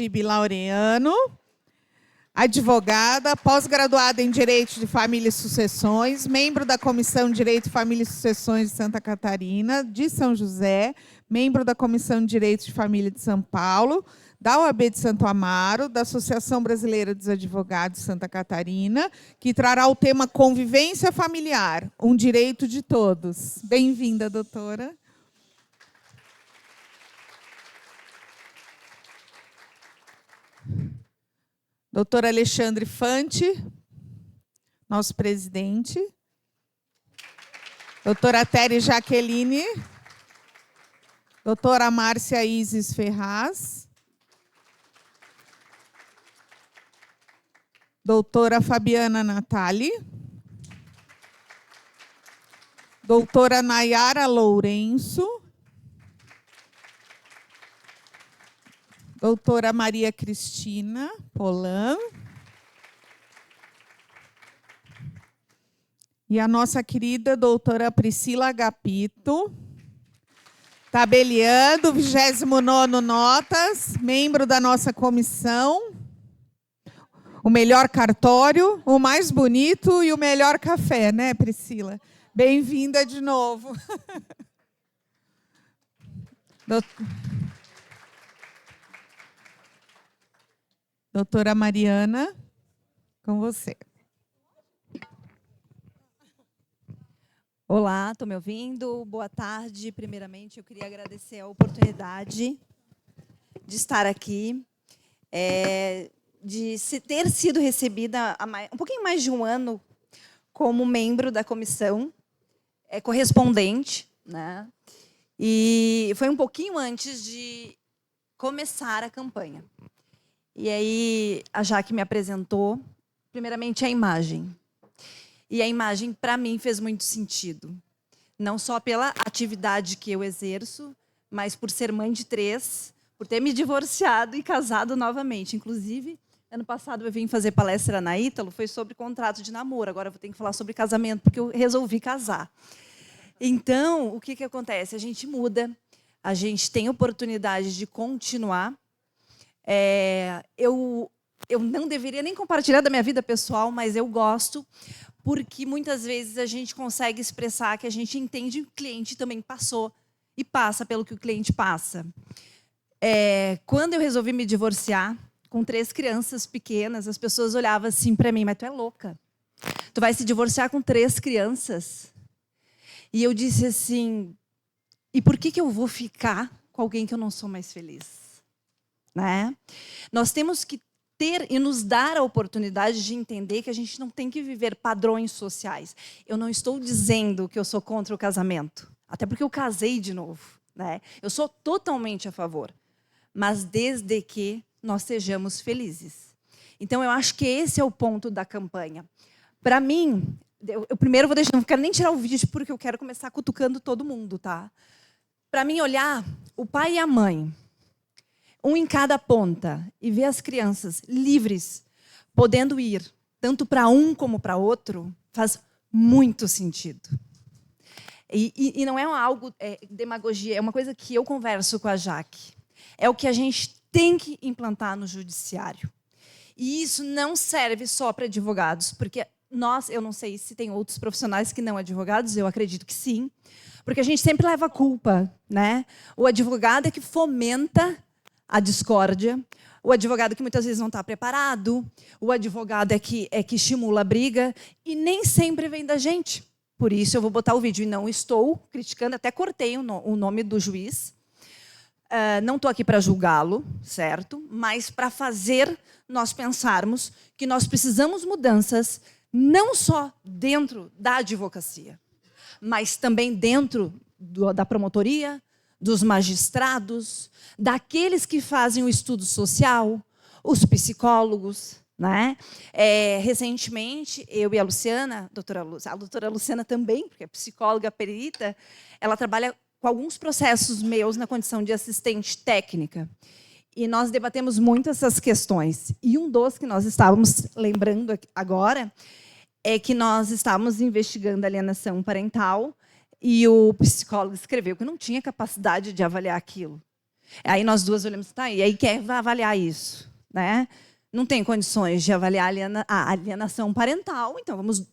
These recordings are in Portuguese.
Bibi Laureano, advogada, pós-graduada em Direito de Família e Sucessões, membro da Comissão de Direito, Família e Sucessões de Santa Catarina, de São José, membro da Comissão de Direito de Família de São Paulo, da OAB de Santo Amaro, da Associação Brasileira dos Advogados de Santa Catarina, que trará o tema Convivência Familiar, um direito de todos. Bem-vinda, doutora. Doutor Alexandre Fante, nosso presidente. Doutora Tere Jaqueline. Doutora Márcia Isis Ferraz. Doutora Fabiana Natali. Doutora Nayara Lourenço. Doutora Maria Cristina Polan. E a nossa querida doutora Priscila Agapito, tabeliando, 29º Notas, membro da nossa comissão, o melhor cartório, o mais bonito e o melhor café, né, Priscila? Bem-vinda de novo. Doutora Mariana, com você. Olá, estão me ouvindo? Boa tarde. Primeiramente, eu queria agradecer a oportunidade de estar aqui, de ter sido recebida há um pouquinho mais de um ano como membro da comissão correspondente, né? E foi um pouquinho antes de começar a campanha. E aí, a Jaque me apresentou, primeiramente, a imagem. E a imagem, para mim, fez muito sentido. Não só pela atividade que eu exerço, mas por ser mãe de 3, por ter me divorciado e casado novamente. Inclusive, ano passado eu vim fazer palestra na Ítalo, foi sobre contrato de namoro. Agora eu vou ter que falar sobre casamento, porque eu resolvi casar. Então, o que acontece? A gente muda, a gente tem oportunidade de continuar. Eu não deveria nem compartilhar da minha vida pessoal, mas eu gosto, porque muitas vezes a gente consegue expressar que a gente entende que o cliente também passou e passa pelo que o cliente passa. Quando eu resolvi me divorciar, com 3 crianças pequenas, as pessoas olhavam assim para mim, mas tu é louca? Tu vai se divorciar com 3 crianças? E eu disse assim, e por que eu vou ficar com alguém que eu não sou mais feliz? Né? Nós temos que ter e nos dar a oportunidade de entender que a gente não tem que viver padrões sociais. Eu não estou dizendo que eu sou contra o casamento, até porque eu casei de novo, né? Eu sou totalmente a favor, mas desde que nós sejamos felizes. Então, eu acho que esse é o ponto da campanha. Para mim, eu primeiro vou deixar, não quero nem tirar o vídeo, porque eu quero começar cutucando todo mundo, tá? Para mim, olhar o pai e a mãe, um em cada ponta, e ver as crianças livres, podendo ir tanto para um como para outro, faz muito sentido. E não é algo demagogia, é uma coisa que eu converso com a Jaque. É o que a gente tem que implantar no judiciário. E isso não serve só para advogados, porque eu não sei se tem outros profissionais que não advogados, eu acredito que sim, porque a gente sempre leva a culpa, né? O advogado é que fomenta a discórdia, o advogado que muitas vezes não está preparado, o advogado é que estimula a briga, e nem sempre vem da gente. Por isso eu vou botar o vídeo, e não estou criticando, até cortei o nome do juiz. Não estou aqui para julgá-lo, certo? Mas para fazer nós pensarmos que nós precisamos mudanças, não só dentro da advocacia, mas também dentro da promotoria, dos magistrados, daqueles que fazem o estudo social, os psicólogos, né? Recentemente, eu e a Luciana, a doutora Luciana também, porque é psicóloga perita, ela trabalha com alguns processos meus na condição de assistente técnica. E nós debatemos muito essas questões. E um dos que nós estávamos lembrando agora é que nós estávamos investigando a alienação parental, e o psicólogo escreveu que não tinha capacidade de avaliar aquilo. Aí nós duas olhamos, tá, e aí quer avaliar isso, né? Não tem condições de avaliar a alienação parental, então vamos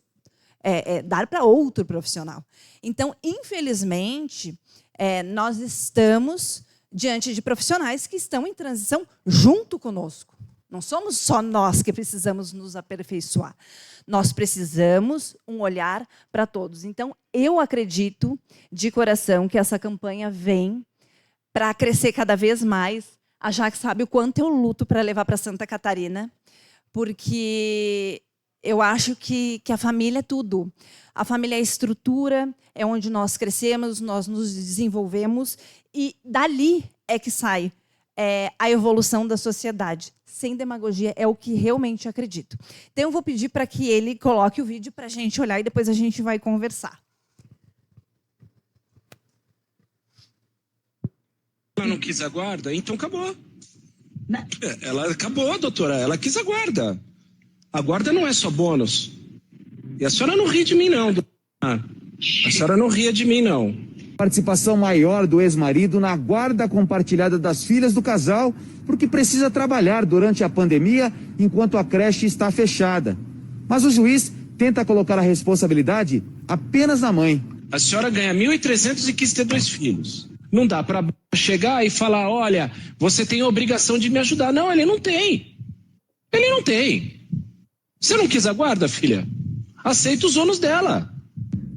dar para outro profissional. Então, infelizmente, nós estamos diante de profissionais que estão em transição junto conosco. Não somos só nós que precisamos nos aperfeiçoar. Nós precisamos um olhar para todos. Então, eu acredito de coração que essa campanha vem para crescer cada vez mais. A Jaque sabe o quanto eu luto para levar para Santa Catarina, porque eu acho que a família é tudo. A família é a estrutura, é onde nós crescemos, nós nos desenvolvemos, e dali é que sai a evolução da sociedade. Sem demagogia, é o que realmente acredito. Então, eu vou pedir para que ele coloque o vídeo para a gente olhar e depois a gente vai conversar. Ela não quis a guarda, então acabou. Ela acabou, doutora. Ela quis a guarda. A guarda não é só bônus. E a senhora não ri de mim, não. A senhora não ria de mim, não. Participação maior do ex-marido na guarda compartilhada das filhas do casal, porque precisa trabalhar durante a pandemia enquanto a creche está fechada. Mas o juiz tenta colocar a responsabilidade apenas na mãe. A senhora ganha 1.300 e quis ter 2 filhos. Não dá para chegar e falar, olha, você tem a obrigação de me ajudar. Não, ele não tem. Ele não tem. Você não quis a guarda, filha? Aceita os ônus dela.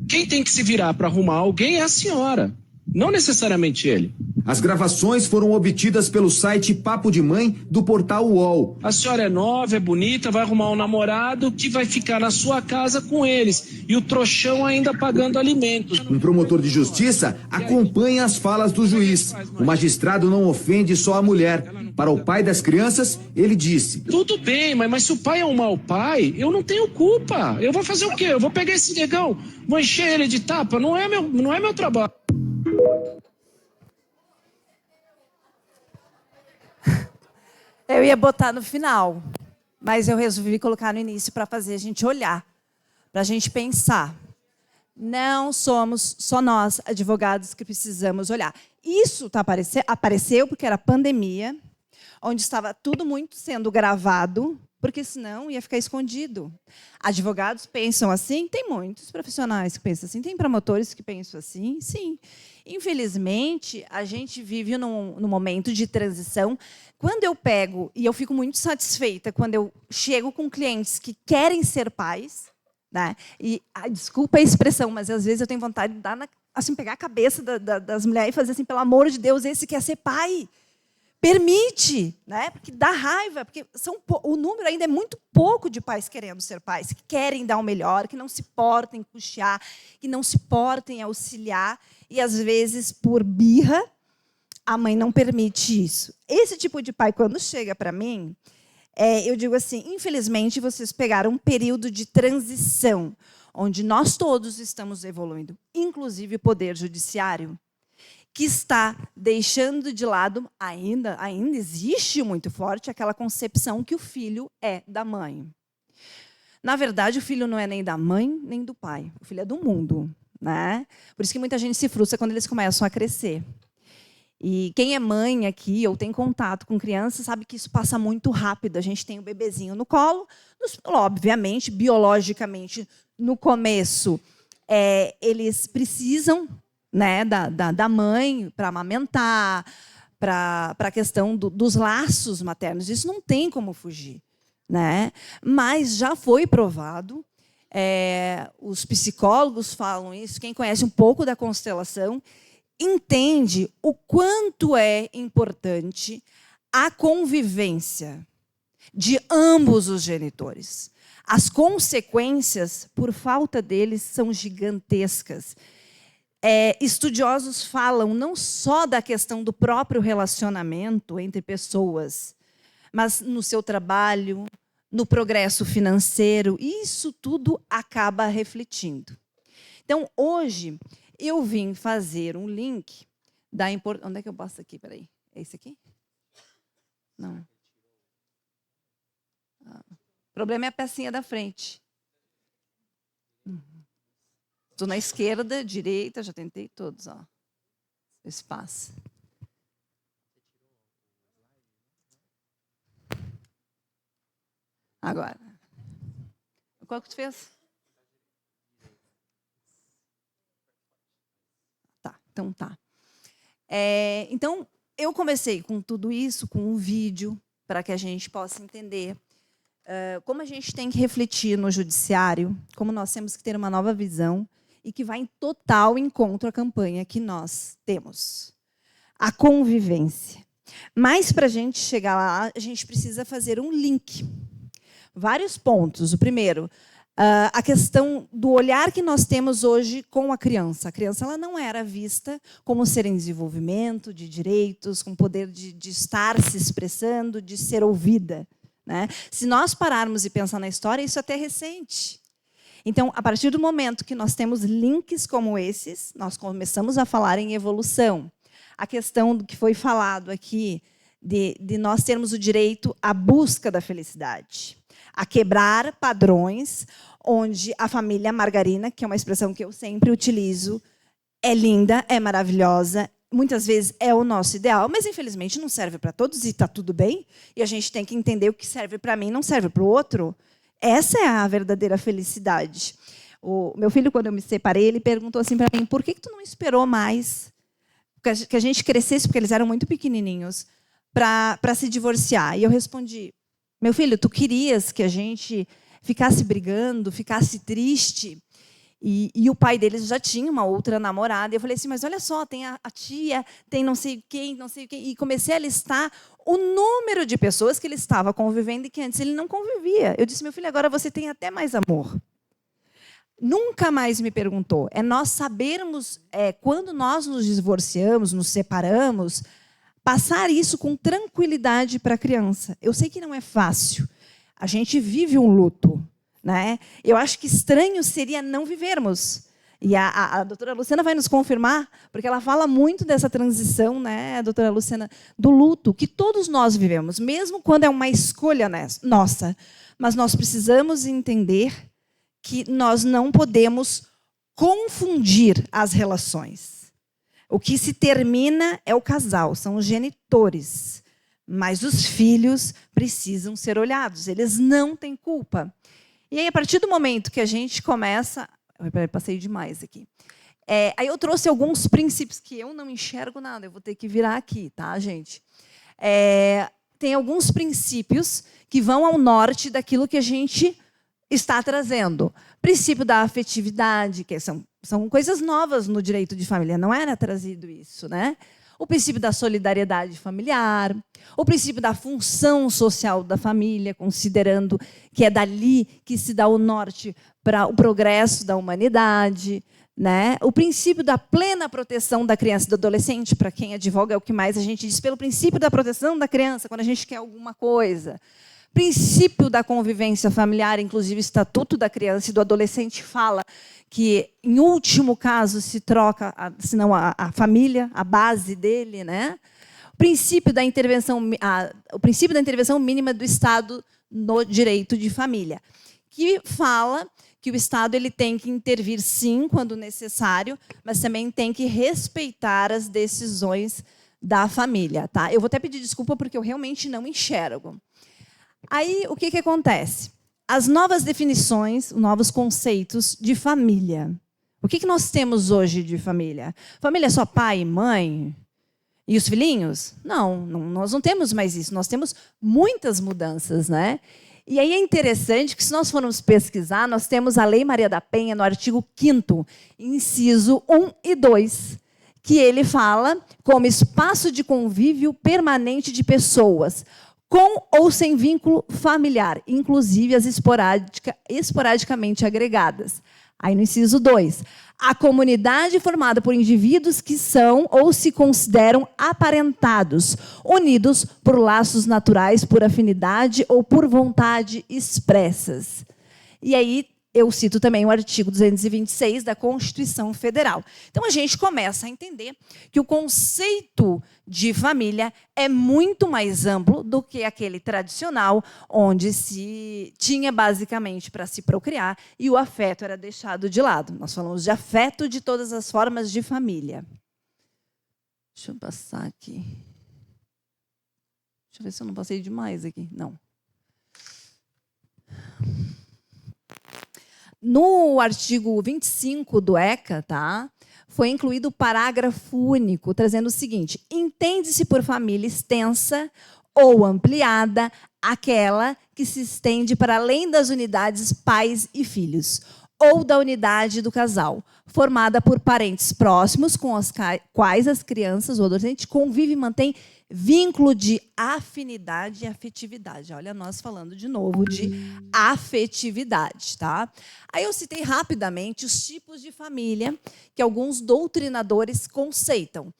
Quem tem que se virar para arrumar alguém é a senhora, não necessariamente ele. As gravações foram obtidas pelo site Papo de Mãe do portal UOL. A senhora é nova, é bonita, vai arrumar um namorado que vai ficar na sua casa com eles. E o trouxão ainda pagando alimentos. Um promotor de justiça acompanha as falas do juiz. O magistrado não ofende só a mulher. Para o pai das crianças, ele disse: tudo bem, mas se o pai é um mau pai, eu não tenho culpa. Eu vou fazer o quê? Eu vou pegar esse negão, vou encher ele de tapa? Não é meu trabalho. Eu ia botar no final, mas eu resolvi colocar no início para fazer a gente olhar, para a gente pensar. Não somos só nós, advogados, que precisamos olhar. Isso apareceu porque era pandemia, onde estava tudo muito sendo gravado, porque senão ia ficar escondido. Advogados pensam assim? Tem muitos profissionais que pensam assim, tem promotores que pensam assim, sim. Infelizmente, a gente vive num momento de transição. Quando eu pego, e eu fico muito satisfeita, quando eu chego com clientes que querem ser pais, né? E desculpa a expressão, mas às vezes eu tenho vontade de dar assim, pegar a cabeça das mulheres e fazer assim, pelo amor de Deus, esse quer ser pai. Permite, né? Porque dá raiva, porque o número ainda é muito pouco de pais querendo ser pais, que querem dar o melhor, que não se portem custear, que não se portem auxiliar, e às vezes, por birra, a mãe não permite isso. Esse tipo de pai, quando chega para mim, eu digo assim, infelizmente, vocês pegaram um período de transição, onde nós todos estamos evoluindo, inclusive o Poder Judiciário, que está deixando de lado, ainda existe muito forte, aquela concepção que o filho é da mãe. Na verdade, o filho não é nem da mãe, nem do pai. O filho é do mundo, né? Por isso que muita gente se frustra quando eles começam a crescer. E quem é mãe aqui ou tem contato com criança sabe que isso passa muito rápido. A gente tem o bebezinho no colo, obviamente, biologicamente, no começo, eles precisam, né, da mãe para amamentar, para a questão dos laços maternos. Isso não tem como fugir, né? Mas já foi provado, os psicólogos falam isso, quem conhece um pouco da constelação entende o quanto é importante a convivência de ambos os genitores. As consequências, por falta deles, são gigantescas. Estudiosos falam não só da questão do próprio relacionamento entre pessoas, mas no seu trabalho, no progresso financeiro, e isso tudo acaba refletindo. Então, hoje, eu vim fazer um link da importância... Onde é que eu passo aqui? Peraí. É esse aqui? Não. O problema é a pecinha da frente. Estou na esquerda, direita, já tentei todos, ó. Espaço. Agora. Qual que tu fez? Tá, então tá. Então, eu comecei com tudo isso, com um vídeo, para que a gente possa entender como a gente tem que refletir no judiciário, como nós temos que ter uma nova visão e que vai em total encontro à campanha que nós temos. A convivência. Mas, para a gente chegar lá, a gente precisa fazer um link. Vários pontos. O primeiro, a questão do olhar que nós temos hoje com a criança. A criança ela não era vista como um ser em desenvolvimento, de direitos, com poder de estar se expressando, de ser ouvida. Né? Se nós pararmos e pensar na história, isso até é recente. Então, a partir do momento que nós temos links como esses, nós começamos a falar em evolução. A questão do que foi falado aqui, de nós termos o direito à busca da felicidade, a quebrar padrões onde a família margarina, que é uma expressão que eu sempre utilizo, é linda, é maravilhosa, muitas vezes é o nosso ideal, mas, infelizmente, não serve para todos e está tudo bem. E a gente tem que entender o que serve para mim não serve para o outro. Essa é a verdadeira felicidade. O meu filho, quando eu me separei, ele perguntou assim para mim, por que tu não esperou mais que a gente crescesse, porque eles eram muito pequenininhos, para se divorciar? E eu respondi, meu filho, tu querias que a gente ficasse brigando, ficasse triste? E o pai deles já tinha uma outra namorada. Eu falei assim, mas olha só, tem a tia, tem não sei quem, não sei quem. E comecei a listar o número de pessoas que ele estava convivendo e que antes ele não convivia. Eu disse, meu filho, agora você tem até mais amor. Nunca mais me perguntou. É nós sabermos, quando nós nos divorciamos, nos separamos, passar isso com tranquilidade para a criança. Eu sei que não é fácil. A gente vive um luto. Né? Eu acho que estranho seria não vivermos. E a doutora Luciana vai nos confirmar, porque ela fala muito dessa transição, né, doutora Luciana, do luto, que todos nós vivemos, mesmo quando é uma escolha nossa. Mas nós precisamos entender que nós não podemos confundir as relações. O que se termina é o casal, são os genitores. Mas os filhos precisam ser olhados, eles não têm culpa. E aí, a partir do momento que a gente começa... Passei demais aqui. Aí eu trouxe alguns princípios que eu não enxergo nada. Eu vou ter que virar aqui, tá, gente? Tem alguns princípios que vão ao norte daquilo que a gente está trazendo. Princípio da afetividade, que são coisas novas no direito de família. Não era trazido isso, né? O princípio da solidariedade familiar, o princípio da função social da família, considerando que é dali que se dá o norte para o progresso da humanidade, né? O princípio da plena proteção da criança e do adolescente, para quem advoga, é o que mais a gente diz, pelo princípio da proteção da criança, quando a gente quer alguma coisa. Princípio da convivência familiar, inclusive o Estatuto da Criança e do Adolescente fala que, em último caso, se troca, senão a família, a base dele, né? O princípio da intervenção mínima do Estado no direito de família, que fala que o Estado ele tem que intervir, sim, quando necessário, mas também tem que respeitar as decisões da família. Tá? Eu vou até pedir desculpa, porque eu realmente não enxergo. Aí, o que acontece? As novas definições, novos conceitos de família. O que nós temos hoje de família? Família é só pai e mãe? E os filhinhos? Não, nós não temos mais isso. Nós temos muitas mudanças, né? E aí é interessante que, se nós formos pesquisar, nós temos a Lei Maria da Penha, no artigo 5º, inciso 1 e 2, que ele fala como espaço de convívio permanente de pessoas, com ou sem vínculo familiar, inclusive as esporadicamente agregadas. Aí, no inciso 2, a comunidade formada por indivíduos que são ou se consideram aparentados, unidos por laços naturais, por afinidade ou por vontade expressas. E aí, eu cito também o artigo 226 da Constituição Federal. Então, a gente começa a entender que o conceito de família é muito mais amplo do que aquele tradicional, onde se tinha basicamente para se procriar e o afeto era deixado de lado. Nós falamos de afeto de todas as formas de família. Deixa eu passar aqui. Deixa eu ver se eu não passei demais aqui. Não. No artigo 25 do ECA, tá, foi incluído o parágrafo único, trazendo o seguinte: entende-se por família extensa ou ampliada aquela que se estende para além das unidades pais e filhos, ou da unidade do casal, formada por parentes próximos com os quais as crianças ou adolescentes convivem e mantêm vínculo de afinidade e afetividade. Olha, nós falando de novo de afetividade, tá? Aí eu citei rapidamente os tipos de família que alguns doutrinadores conceitam.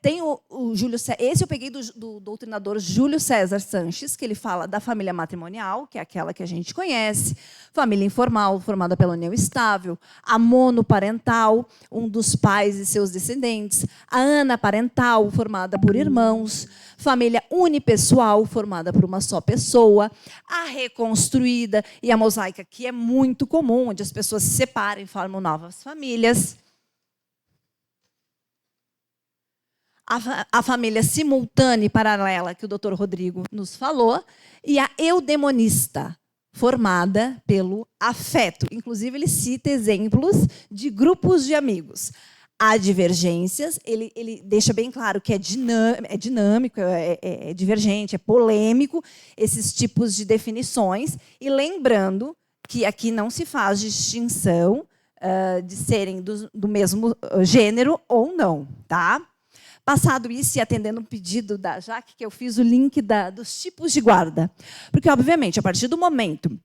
Tem o Júlio César, esse eu peguei do doutrinador Júlio César Sanches, que ele fala da família matrimonial, que é aquela que a gente conhece, família informal, formada pela união estável, a monoparental, um dos pais e seus descendentes, a anaparental, formada por irmãos, família unipessoal, formada por uma só pessoa, a reconstruída e a mosaica, que é muito comum, onde as pessoas se separam e formam novas famílias. A família simultânea e paralela, que o doutor Rodrigo nos falou, e a eudemonista, formada pelo afeto. Inclusive, ele cita exemplos de grupos de amigos. Há divergências, ele deixa bem claro que é dinâmico, é divergente, é polêmico, esses tipos de definições. E lembrando que aqui não se faz distinção de serem do mesmo gênero ou não, tá? Passado isso, e atendendo um pedido da Jaque, que eu fiz o link dos tipos de guarda. Porque, obviamente, a partir do momento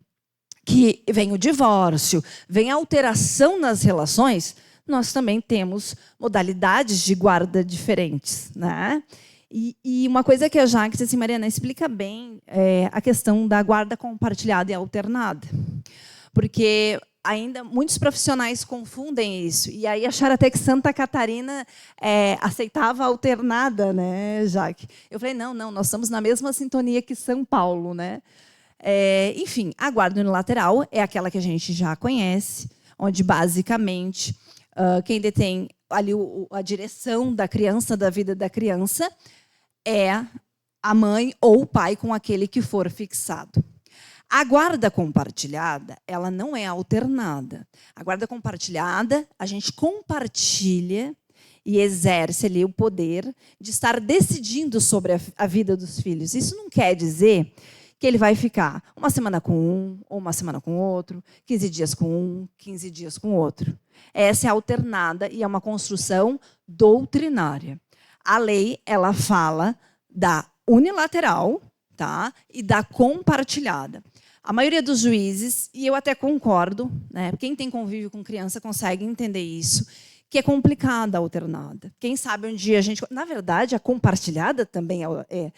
que vem o divórcio, vem a alteração nas relações, nós também temos modalidades de guarda diferentes, né? E uma coisa que a Jaque disse assim, Mariana, explica bem a questão da guarda compartilhada e alternada. Porque ainda muitos profissionais confundem isso. E aí acharam até que Santa Catarina aceitava a alternada, né, Jaque? Eu falei, não, nós estamos na mesma sintonia que São Paulo, né? Enfim, a guarda unilateral é aquela que a gente já conhece, onde, basicamente, quem detém ali a direção da criança, da vida da criança, é a mãe ou o pai com aquele que for fixado. A guarda compartilhada, ela não é alternada. A guarda compartilhada, a gente compartilha e exerce ali o poder de estar decidindo sobre a vida dos filhos. Isso não quer dizer que ele vai ficar uma semana com um, ou uma semana com outro, 15 dias com um, 15 dias com outro. Essa é alternada e é uma construção doutrinária. A lei, ela fala da unilateral, tá? E da compartilhada. A maioria dos juízes, e eu até concordo, né? Quem tem convívio com criança consegue entender isso, que é complicada a alternada. Quem sabe um dia a gente... Na verdade, a compartilhada também é.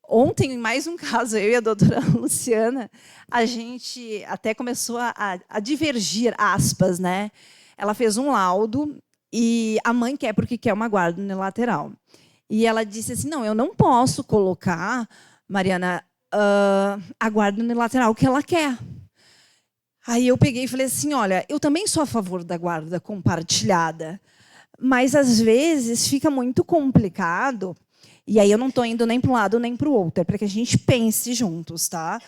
Ontem, em mais um caso, eu e a doutora Luciana, a gente até começou a divergir, aspas, né? Ela fez um laudo e a mãe quer porque quer uma guarda unilateral. E ela disse assim, não, eu não posso colocar, Mariana, a guarda unilateral que ela quer. Aí eu peguei e falei assim, olha, eu também sou a favor da guarda compartilhada, mas às vezes fica muito complicado, e aí eu não estou indo nem para um lado nem para o outro, é para que a gente pense juntos, tá?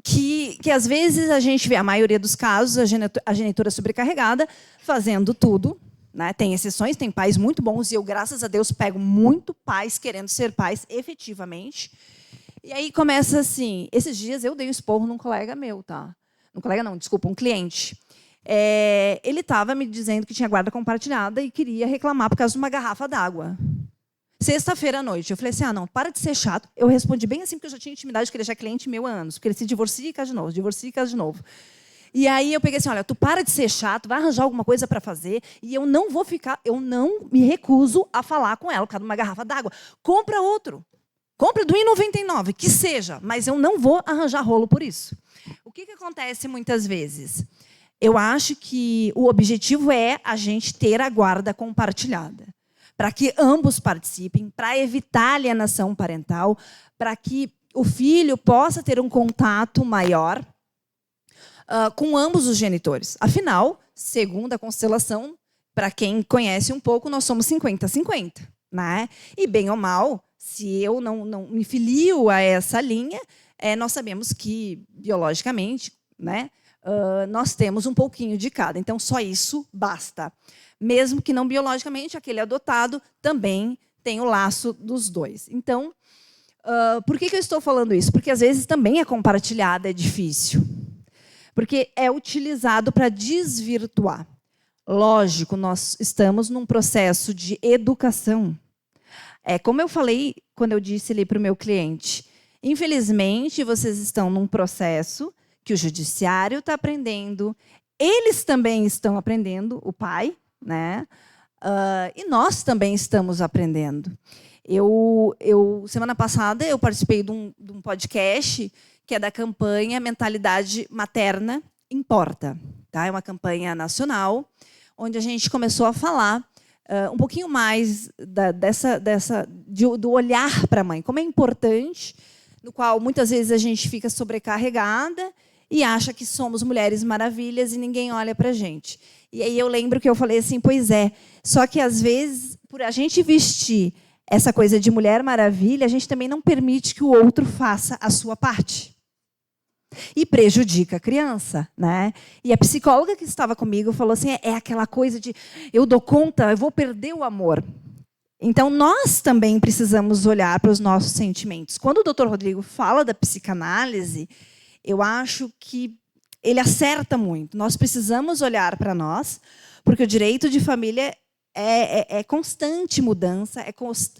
Que às vezes a gente vê, a maioria dos casos, a genitora sobrecarregada, fazendo tudo, né? Tem exceções, tem pais muito bons, e eu, graças a Deus, pego muito pais querendo ser pais efetivamente. E aí começa assim, esses dias eu dei um esporro num colega meu, tá? Um colega não, desculpa, um cliente. Ele estava me dizendo que tinha guarda compartilhada e queria reclamar por causa de uma garrafa d'água. Sexta-feira à noite. Eu falei assim, não, para de ser chato. Eu respondi bem assim, porque eu já tinha intimidade, porque ele já é cliente meu há anos, porque ele se divorcia e casa de novo, divorcia e casa de novo. E aí eu peguei assim, olha, tu para de ser chato, vai arranjar alguma coisa para fazer e eu não vou ficar, eu não me recuso a falar com ela por causa de uma garrafa d'água. Compra outro. Compra do R$1,99, que seja, mas eu não vou arranjar rolo por isso. O que acontece muitas vezes? Eu acho que o objetivo é a gente ter a guarda compartilhada, para que ambos participem, para evitar alienação parental, para que o filho possa ter um contato maior com ambos os genitores. Afinal, segundo a constelação, para quem conhece um pouco, nós somos 50-50. Né? E, bem ou mal, se eu não me filio a essa linha, nós sabemos que, biologicamente, né, nós temos um pouquinho de cada. Então, só isso basta. Mesmo que não biologicamente, aquele adotado também tem o laço dos dois. Então, por que eu estou falando isso? Porque, às vezes, também a compartilhada é difícil. Porque é utilizado para desvirtuar. Lógico, nós estamos num processo de educação. Como eu falei quando eu disse ali para o meu cliente, infelizmente, vocês estão num processo que o judiciário está aprendendo, eles também estão aprendendo, o pai, né? E nós também estamos aprendendo. Semana passada, eu participei de um podcast que é da campanha Mentalidade Materna Importa. Tá? É uma campanha nacional, onde a gente começou a falar um pouquinho mais do olhar para a mãe, como é importante, no qual muitas vezes a gente fica sobrecarregada e acha que somos mulheres maravilhas e ninguém olha para a gente. E aí eu lembro que eu falei assim, pois é, só que às vezes, por a gente vestir essa coisa de mulher maravilha, a gente também não permite que o outro faça a sua parte. E prejudica a criança, né? E a psicóloga que estava comigo falou assim, é aquela coisa de eu dou conta, eu vou perder o amor. Então, nós também precisamos olhar para os nossos sentimentos. Quando o Dr. Rodrigo fala da psicanálise, eu acho que ele acerta muito. Nós precisamos olhar para nós, porque o direito de família é constante mudança, é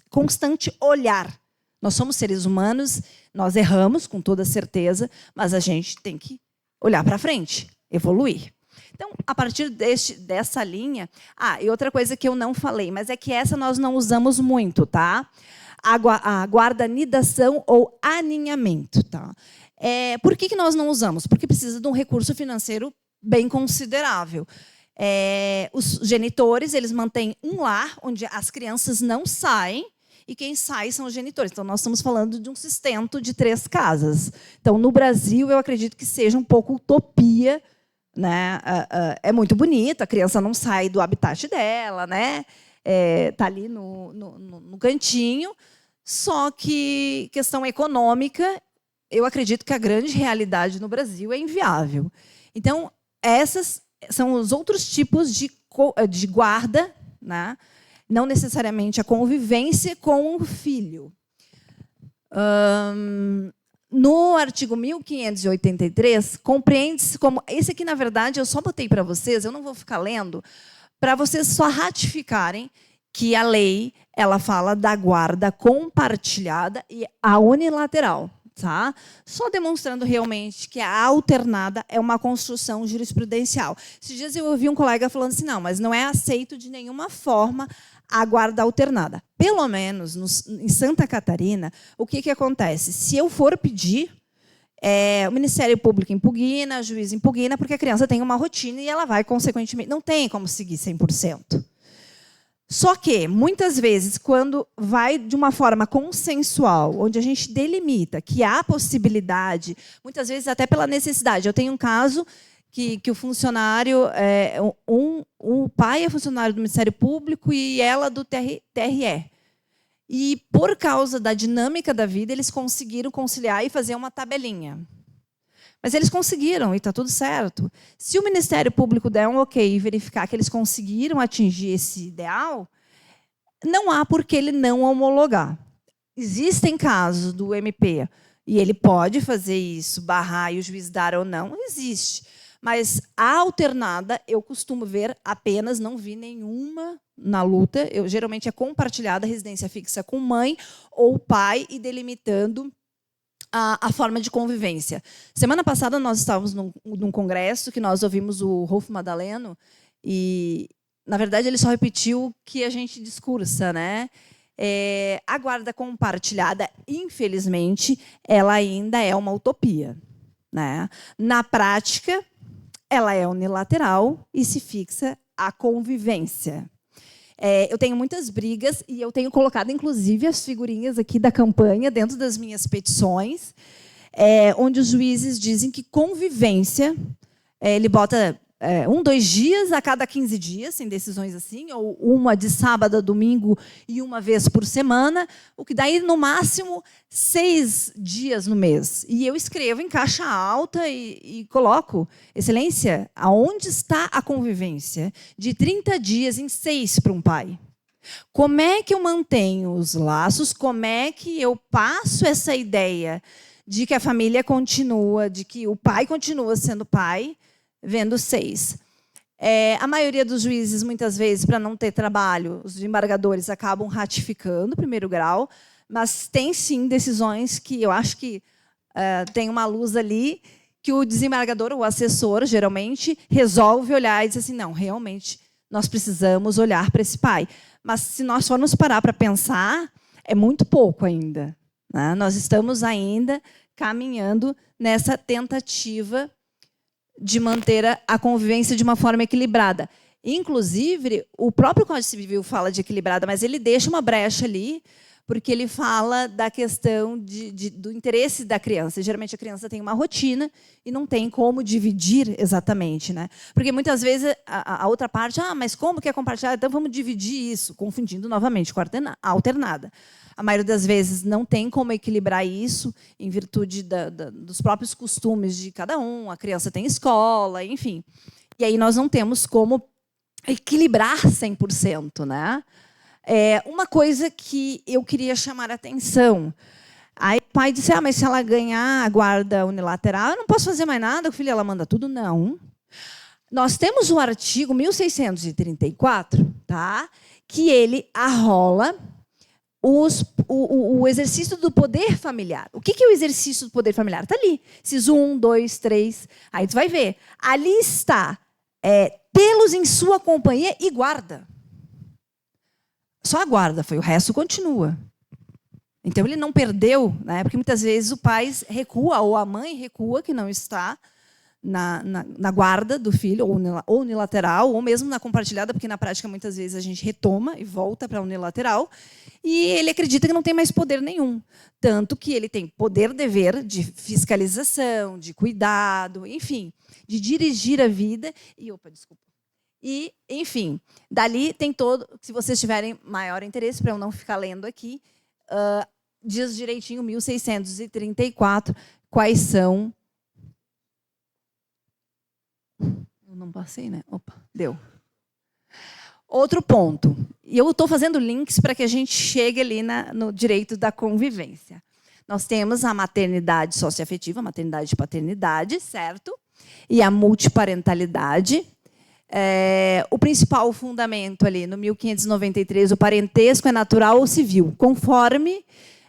constante olhar. Nós somos seres humanos, nós erramos, com toda certeza, mas a gente tem que olhar para frente, evoluir. Então, a partir dessa linha... e outra coisa que eu não falei, mas é que essa nós não usamos muito, tá? A guarda-nidação ou aninhamento. Tá? Por que nós não usamos? Porque precisa de um recurso financeiro bem considerável. Os genitores, eles mantêm um lar onde as crianças não saem, e quem sai são os genitores. Então, nós estamos falando de um sustento de 3 casas. Então, no Brasil, eu acredito que seja um pouco utopia, né? É muito bonito, a criança não sai do habitat dela, né? Tá ali no cantinho. Só que, questão econômica, eu acredito que a grande realidade no Brasil é inviável. Então, essas são os outros tipos de guarda, né? Não necessariamente a convivência com o filho. No artigo 1583, compreende-se como... Esse aqui, na verdade, eu só botei para vocês, eu não vou ficar lendo, para vocês só ratificarem que a lei ela fala da guarda compartilhada e a unilateral. Tá? Só demonstrando realmente que a alternada é uma construção jurisprudencial. Esses dias eu ouvi um colega falando assim, não, mas não é aceito de nenhuma forma a guarda alternada. Pelo menos em Santa Catarina, o que acontece? Se eu for pedir, o Ministério Público impugna, o juiz impugna, porque a criança tem uma rotina e ela vai, consequentemente, não tem como seguir 100%. Só que, muitas vezes, quando vai de uma forma consensual, onde a gente delimita que há possibilidade, muitas vezes até pela necessidade. Eu tenho um caso que o funcionário, o pai é funcionário do Ministério Público e ela do TRE. E, por causa da dinâmica da vida, eles conseguiram conciliar e fazer uma tabelinha. Mas eles conseguiram, e está tudo certo. Se o Ministério Público der um ok e verificar que eles conseguiram atingir esse ideal, não há por que ele não homologar. Existem casos do MP, e ele pode fazer isso, barrar e o juiz dar ou não, existe. Mas a alternada, eu costumo ver apenas, não vi nenhuma na luta, geralmente é compartilhada a residência fixa com mãe ou pai e delimitando a forma de convivência. Semana passada, nós estávamos num congresso que nós ouvimos o Rolf Madaleno e, na verdade, ele só repetiu o que a gente discursa, né? A guarda compartilhada, infelizmente, ela ainda é uma utopia, né? Na prática, ela é unilateral e se fixa a convivência. Eu tenho muitas brigas e eu tenho colocado, inclusive, as figurinhas aqui da campanha dentro das minhas petições, onde os juízes dizem que convivência, ele bota 2 dias a cada 15 dias, em decisões assim, ou uma de sábado a domingo e uma vez por semana, o que daí, no máximo, 6 dias no mês. E eu escrevo em caixa alta e coloco, excelência, aonde está a convivência de 30 dias em 6 para um pai? Como é que eu mantenho os laços? Como é que eu passo essa ideia de que a família continua, de que o pai continua sendo pai, vendo 6. A maioria dos juízes, muitas vezes, para não ter trabalho, os desembargadores acabam ratificando o primeiro grau, mas tem, sim, decisões que eu acho que tem uma luz ali que o desembargador, o assessor, geralmente, resolve olhar e diz assim, não, realmente, nós precisamos olhar para esse pai. Mas, se nós formos parar para pensar, é muito pouco ainda. Né? Nós estamos ainda caminhando nessa tentativa de manter a convivência de uma forma equilibrada. Inclusive, o próprio Código Civil fala de equilibrada, mas ele deixa uma brecha ali, porque ele fala da questão do interesse da criança. Geralmente, a criança tem uma rotina e não tem como dividir exatamente. Né? Porque, muitas vezes, a outra parte, mas como que é compartilhado? Então, vamos dividir isso, confundindo novamente com a alternada. A maioria das vezes não tem como equilibrar isso em virtude dos próprios costumes de cada um. A criança tem escola, enfim. E aí nós não temos como equilibrar 100%. Né? Uma coisa que eu queria chamar a atenção. Aí o pai disse, mas se ela ganhar a guarda unilateral, eu não posso fazer mais nada, o filho, ela manda tudo. Não. Nós temos o artigo 1634, tá? Que ele arrola o exercício do poder familiar. O que é o exercício do poder familiar? Está ali. Inciso 1, 2, 3. Aí você vai ver. Ali está tê-los em sua companhia e guarda. Só a guarda foi, o resto continua. Então, ele não perdeu, né? Porque muitas vezes o pai recua, ou a mãe recua, que não está na guarda do filho, ou unilateral, ou mesmo na compartilhada, porque na prática muitas vezes a gente retoma e volta para a unilateral, e ele acredita que não tem mais poder nenhum. Tanto que ele tem poder-dever de fiscalização, de cuidado, enfim, de dirigir a vida. E, enfim, dali tem todo. Se vocês tiverem maior interesse, para eu não ficar lendo aqui, diz direitinho 1634 quais são. Eu não passei, né? Opa, deu. Outro ponto. E eu estou fazendo links para que a gente chegue ali no direito da convivência. Nós temos a maternidade socioafetiva, a maternidade e paternidade, certo? E a multiparentalidade. O principal fundamento ali, no 1593, o parentesco é natural ou civil, conforme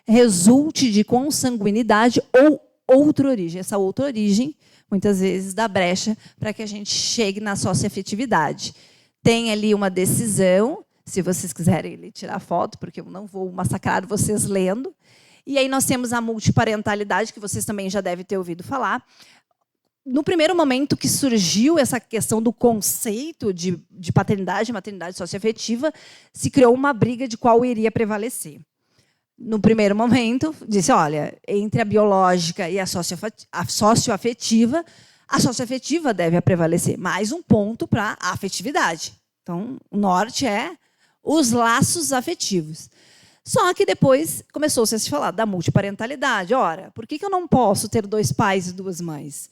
resulte de consanguinidade ou outra origem. Essa outra origem, muitas vezes, dá brecha para que a gente chegue na socioafetividade. Tem ali uma decisão, se vocês quiserem tirar foto, porque eu não vou massacrar vocês lendo. E aí nós temos a multiparentalidade, que vocês também já devem ter ouvido falar. No primeiro momento que surgiu essa questão do conceito de paternidade e maternidade socioafetiva, se criou uma briga de qual iria prevalecer. No primeiro momento, disse, olha, entre a biológica e a socioafetiva, a socioafetiva deve prevalecer. Mais um ponto para a afetividade. Então, o norte é os laços afetivos. Só que depois começou-se a se falar da multiparentalidade. Ora, por que eu não posso ter 2 pais e 2 mães?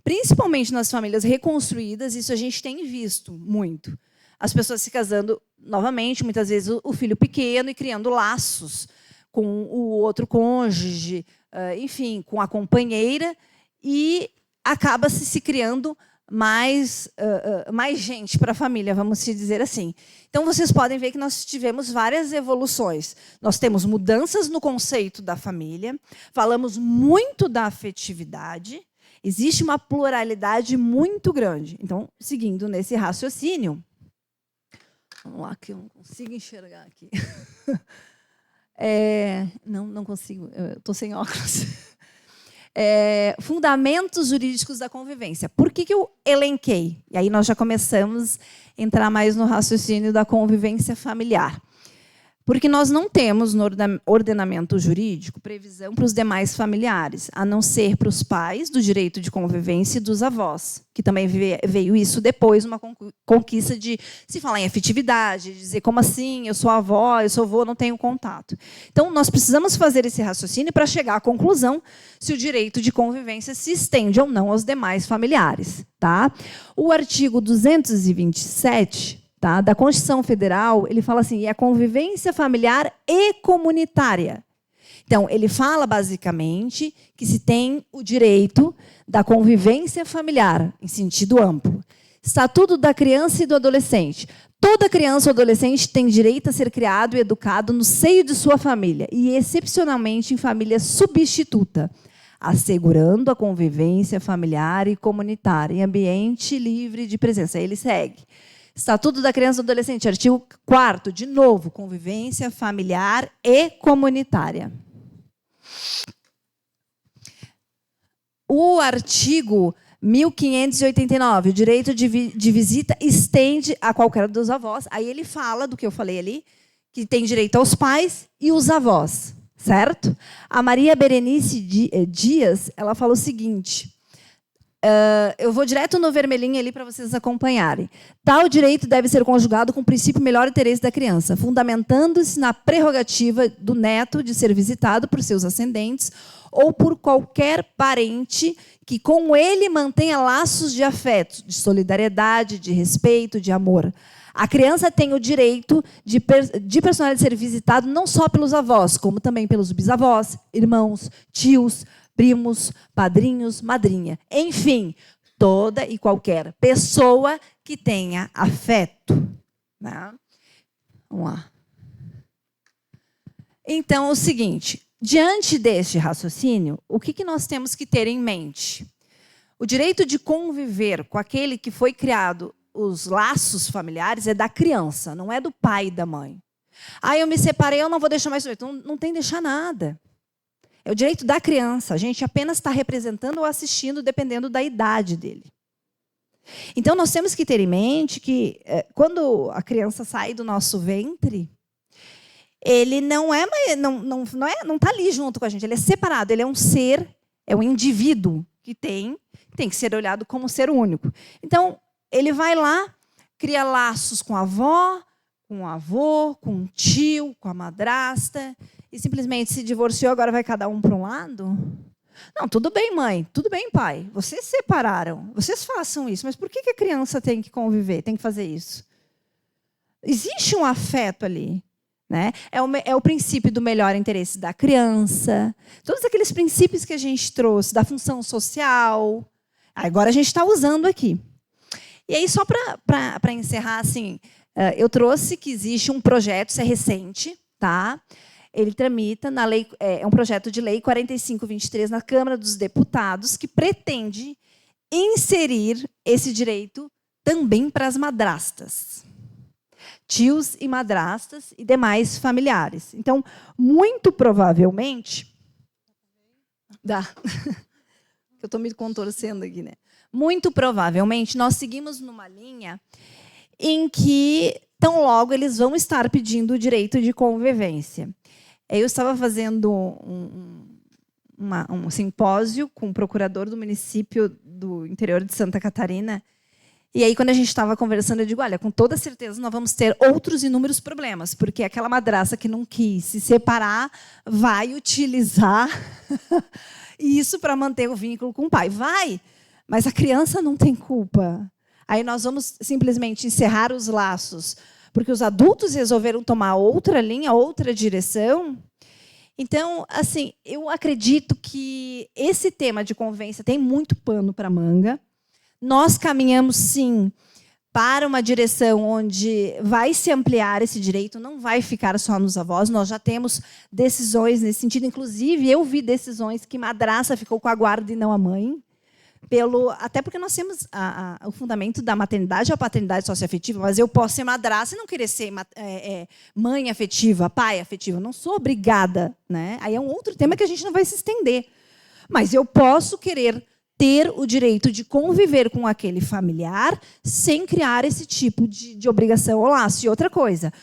Principalmente nas famílias reconstruídas, isso a gente tem visto muito. As pessoas se casando novamente, muitas vezes o filho pequeno e criando laços com o outro cônjuge, enfim, com a companheira, e acaba se criando mais gente para a família, vamos dizer assim. Então, vocês podem ver que nós tivemos várias evoluções. Nós temos mudanças no conceito da família, falamos muito da afetividade, existe uma pluralidade muito grande. Então, seguindo nesse raciocínio, vamos lá, que eu não consigo enxergar aqui. Não consigo, estou sem óculos. Fundamentos jurídicos da convivência. Por que eu elenquei? E aí nós já começamos a entrar mais no raciocínio da convivência familiar. Porque nós não temos no ordenamento jurídico previsão para os demais familiares, a não ser para os pais do direito de convivência e dos avós, que também veio isso depois, uma conquista de se falar em afetividade, de dizer como assim, eu sou avó, eu sou avô, não tenho contato. Então, nós precisamos fazer esse raciocínio para chegar à conclusão se o direito de convivência se estende ou não aos demais familiares. Tá? O artigo 227... tá, da Constituição Federal, ele fala assim, é a convivência familiar e comunitária. Então, ele fala, basicamente, que se tem o direito da convivência familiar, em sentido amplo. Estatuto da Criança e do Adolescente. Toda criança ou adolescente tem direito a ser criado e educado no seio de sua família, e, excepcionalmente, em família substituta, assegurando a convivência familiar e comunitária, em ambiente livre de presença. Aí ele segue. Estatuto da Criança e do Adolescente, artigo 4º, de novo, convivência familiar e comunitária. O artigo 1589, o direito de visita estende a qualquer dos avós. Aí ele fala do que eu falei ali, que tem direito aos pais e os avós, certo? A Maria Berenice Dias, ela fala o seguinte... eu vou direto no vermelhinho ali para vocês acompanharem. Tal direito deve ser conjugado com o princípio melhor interesse da criança, fundamentando-se na prerrogativa do neto de ser visitado por seus ascendentes ou por qualquer parente que com ele mantenha laços de afeto, de solidariedade, de respeito, de amor. A criança tem o direito de personalidade ser visitado não só pelos avós, como também pelos bisavós, irmãos, tios, primos, padrinhos, madrinha. Enfim, toda e qualquer pessoa que tenha afeto. Né? Vamos lá. Então, é o seguinte, diante deste raciocínio, o que nós temos que ter em mente? O direito de conviver com aquele que foi criado, os laços familiares, é da criança, não é do pai e da mãe. Ah, eu me separei, eu não vou deixar mais... Então, não tem que deixar nada. É o direito da criança. A gente apenas está representando ou assistindo, dependendo da idade dele. Então, nós temos que ter em mente que, quando a criança sai do nosso ventre, ele não está ali junto com a gente, ele é separado, ele é um ser, é um indivíduo que tem que ser olhado como ser único. Então, ele vai lá, cria laços com a avó, com o avô, com o tio, com a madrasta... e simplesmente se divorciou, agora vai cada um para um lado? Não, tudo bem, mãe, tudo bem, pai. Vocês se separaram, vocês façam isso, mas por que a criança tem que conviver, tem que fazer isso? Existe um afeto ali. Né? É o princípio do melhor interesse da criança, todos aqueles princípios que a gente trouxe, da função social, agora a gente está usando aqui. E aí, só para encerrar, assim, eu trouxe que existe um projeto, isso é recente, tá? Ele tramita na lei, é um projeto de lei 4523 na Câmara dos Deputados, que pretende inserir esse direito também para as madrastas, tios e madrastas e demais familiares. Então, muito provavelmente... Dá. Eu estou me contorcendo aqui, né? Muito provavelmente, nós seguimos numa linha em que, tão logo, eles vão estar pedindo o direito de convivência. Eu estava fazendo um simpósio com o procurador do município do interior de Santa Catarina. E aí, quando a gente estava conversando, eu digo, olha, com toda certeza nós vamos ter outros inúmeros problemas, porque aquela madrasta que não quis se separar vai utilizar isso para manter o vínculo com o pai. Vai, mas a criança não tem culpa. Aí nós vamos simplesmente encerrar os laços, porque os adultos resolveram tomar outra linha, outra direção. Então, assim, eu acredito que esse tema de convivência tem muito pano para manga. Nós caminhamos, sim, para uma direção onde vai se ampliar esse direito, não vai ficar só nos avós. Nós já temos decisões nesse sentido. Inclusive, eu vi decisões que madrasta ficou com a guarda e não a mãe. Até porque nós temos o fundamento da maternidade ou a paternidade socioafetiva, mas eu posso ser madrasta e não querer ser mãe afetiva, pai afetivo. Eu não sou obrigada. Né? Aí é um outro tema que a gente não vai se estender. Mas eu posso querer ter o direito de conviver com aquele familiar sem criar esse tipo de obrigação ou laço. E outra coisa,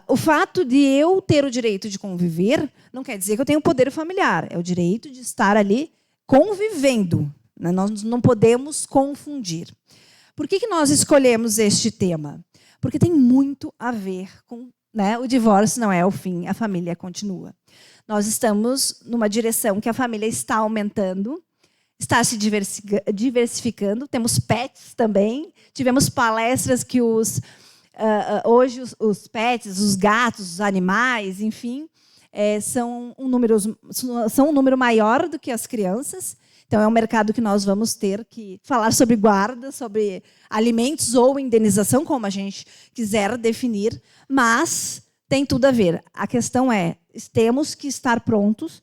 O fato de eu ter o direito de conviver não quer dizer que eu tenho poder familiar. É o direito de estar ali convivendo, né? Nós não podemos confundir. Por que nós escolhemos este tema? Porque tem muito a ver com, né, o divórcio não é o fim, a família continua. Nós estamos numa direção que a família está aumentando, está se diversificando, temos pets também, tivemos palestras que hoje os pets, os gatos, os animais, enfim, são um número maior do que as crianças. Então, é um mercado que nós vamos ter que falar sobre guarda, sobre alimentos ou indenização, como a gente quiser definir, mas tem tudo a ver. A questão é, temos que estar prontos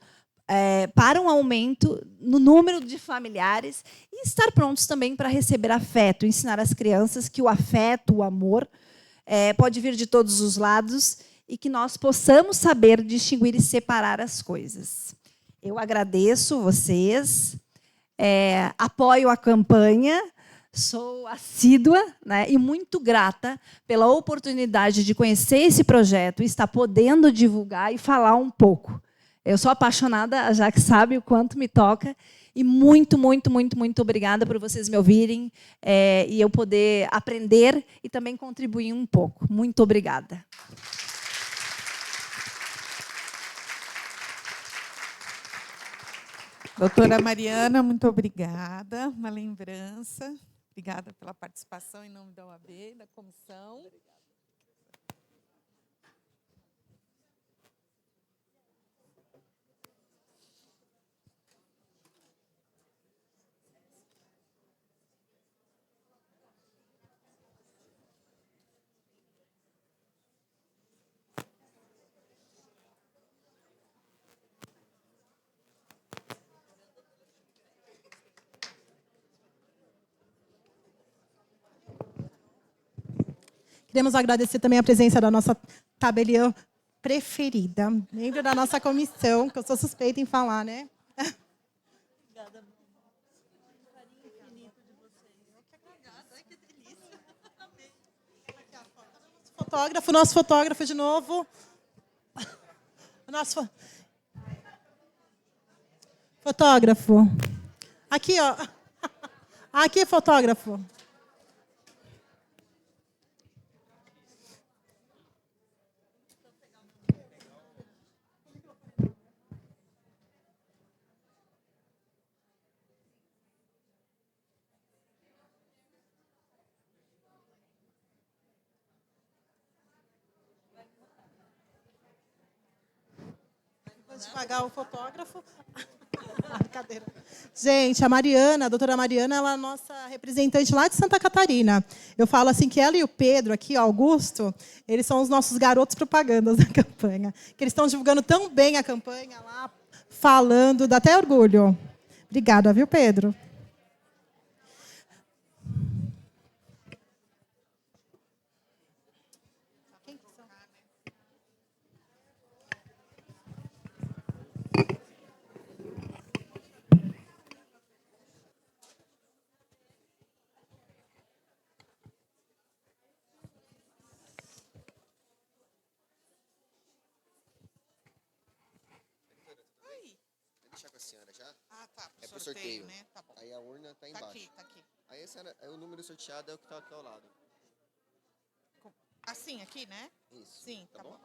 para um aumento no número de familiares e estar prontos também para receber afeto, ensinar às crianças que o afeto, o amor, pode vir de todos os lados e que nós possamos saber distinguir e separar as coisas. Eu agradeço vocês. Apoio a campanha, sou assídua, né, e muito grata pela oportunidade de conhecer esse projeto, estar podendo divulgar e falar um pouco. Eu sou apaixonada, a Jaque sabe o quanto me toca, e muito, muito, muito, muito obrigada por vocês me ouvirem e eu poder aprender e também contribuir um pouco. Muito obrigada. Doutora Mariana, muito obrigada. Uma lembrança. Obrigada pela participação em nome da OAB e da comissão. Queremos agradecer também a presença da nossa tabeliã preferida, membro da nossa comissão, que eu sou suspeita em falar, né? Obrigada. Nosso fotógrafo de novo. O nosso fotógrafo. Aqui, ó. Aqui, fotógrafo. Vou devagar o fotógrafo. Brincadeira. Gente, a Mariana, a doutora Mariana, ela é a nossa representante lá de Santa Catarina. Eu falo assim que ela e o Pedro, aqui, ó, Augusto, eles são os nossos garotos propagandas da campanha. Que eles estão divulgando tão bem a campanha lá, falando, dá até orgulho. Obrigada, viu, Pedro? Deixar com a senhora já? Ah, tá. É pro sorteio, né? Tá bom. Aí a urna tá embaixo. Tá aqui. Aí o número sorteado é o que tá aqui ao lado. Assim, aqui, né? Isso. Sim, tá bom?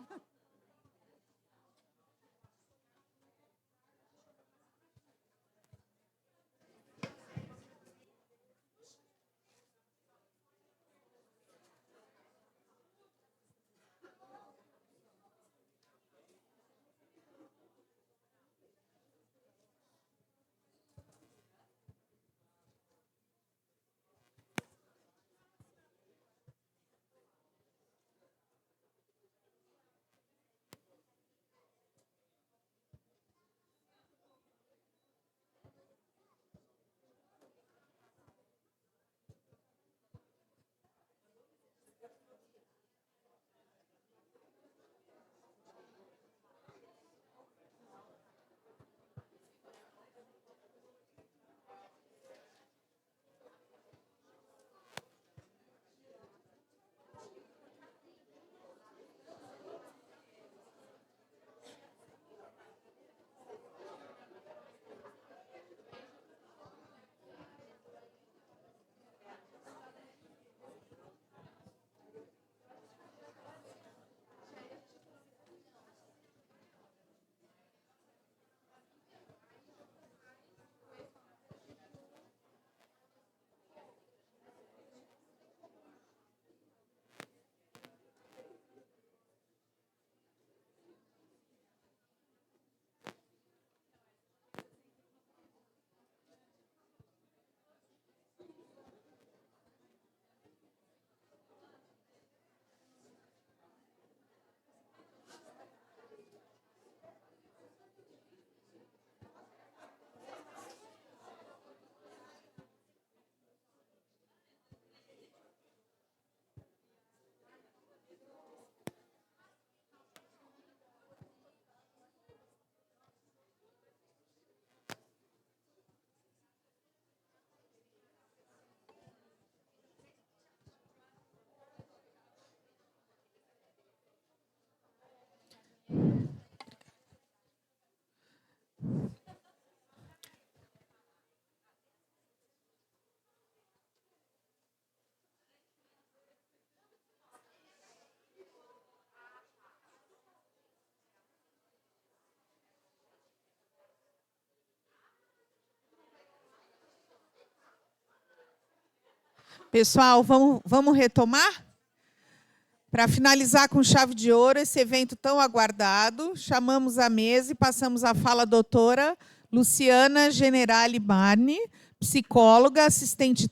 Pessoal, vamos retomar? Para finalizar com chave de ouro esse evento tão aguardado, chamamos à mesa e passamos a fala à doutora Luciana Generali Barni, psicóloga, assistente